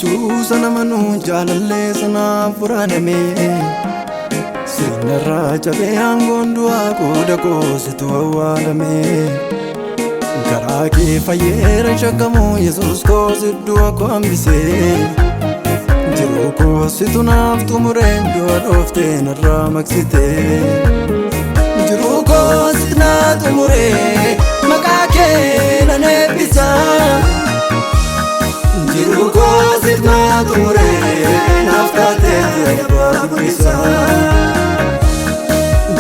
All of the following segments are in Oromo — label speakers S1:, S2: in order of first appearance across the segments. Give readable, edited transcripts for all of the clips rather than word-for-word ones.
S1: Koomichuu sana manuu jaalallee sanaaf furaaname seenarraa cabee aangoon du'aa qooda koositu awwaalame garaa kee fayyeera shakkamu Yesuus koosidduu akka hambisee jiruu koositu naaf xumureen du'a dhooftee narraa maqsitee jiruu koositu naa xumuree maqaa kee nan eebbisa jiruu koositu naa xumuree naaf taatee abbaa guddisa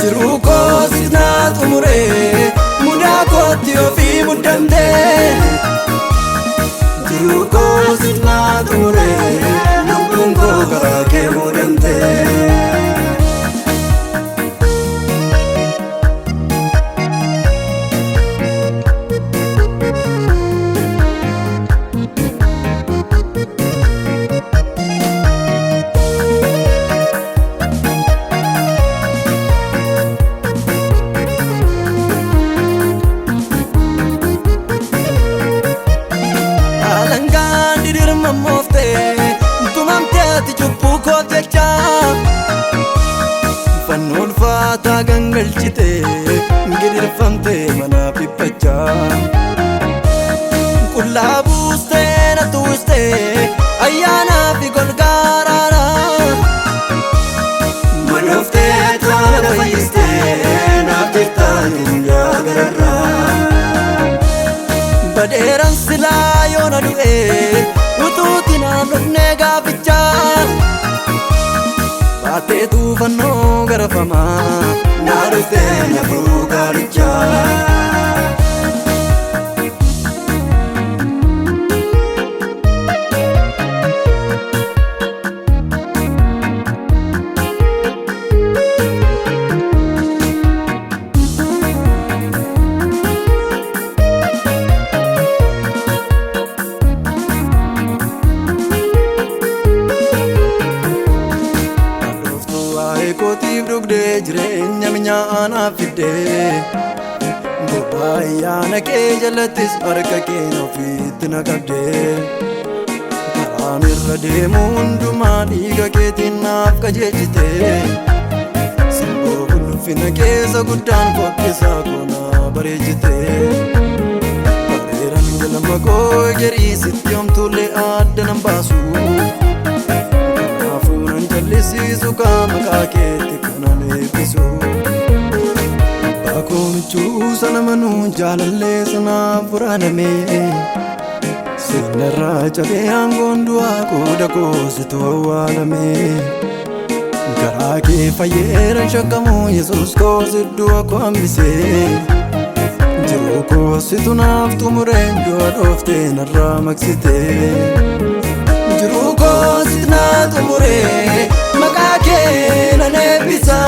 S1: jiruu koositu naa xumuree mudaa kootti ofii muddamtee jiruu koositu naa xumuree lubbuun koo garaa kee muudamtee. Fannoon faataa gangalchitee gidirfamtee manaaf dhiphachaa qullaa buustee na tuustee ayyaanaa fi golgaaraadha manooftee tola fayyistee naaf jirtaa guyyaa gararraa badeeran silaa yoona du'ee utuuti naan dhufnee gaafichaa Ate tu fannoo garafamaa naa dhuftee na furuu gaalichaa. Kootiif dhugdee jireenya minyaa'anaaf fiddee Gobbaa ayyaana kee jalattis harka kee ofiitti na qabdee karaan irra deemu hundumaa dhiiga keetiin naaf qajeelchitee simboo ulfina keessa guddaan fokkisaa koonaa bareechitee bareeran jalama koo egerii sitti homtuullee adda nan baasu Lisisu kama kakeeti kanan eebbisu Koomichuu sana manuu jaalallee sanaaf furaaname seenarraa cabee aangoon du'aa qooda koositu awwaalame garaa kee fayyeera shakkamu Yesuus koosidduu akka hambisee jiruu koositu naaf xumureen du'a dhooftee narraa maqsitee jiruu koositu naa xumuree maqaa kee nan eebbisa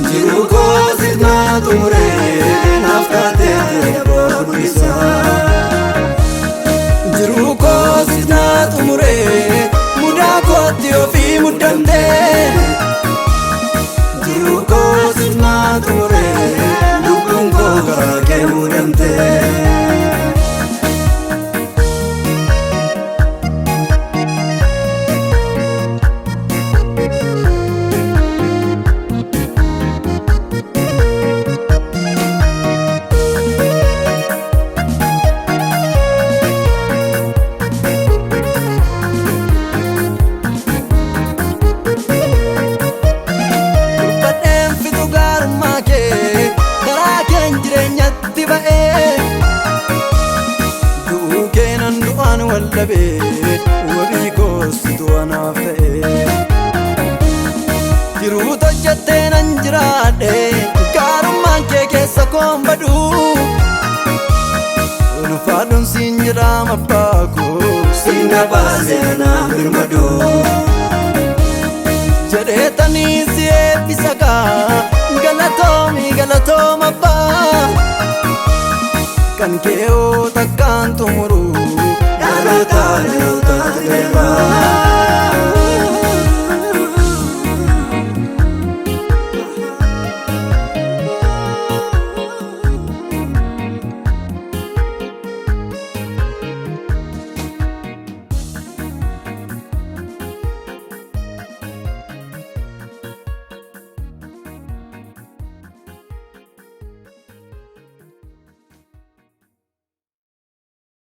S1: jiruu koositu naa xumuree naaf taatee abbaa guddisa jiruu koositu naa xumuree mudaa kootti ofii muddamtee jiruu koositu naa xumuree lubbuun koo garaa kee muudamtee. Wabii koositu anaaf ta'e jiruu tojjattee nan jiraadhe gaarummaan kee keessa koon badu ulfaadhuun siin jedhama abbaa koo siin na baasee anaaf birmadu jedheetanii si eebbisa kaa galatoomi galatooma abbaa kan kee oo takkaan xumuru Nalota, nalota, nalota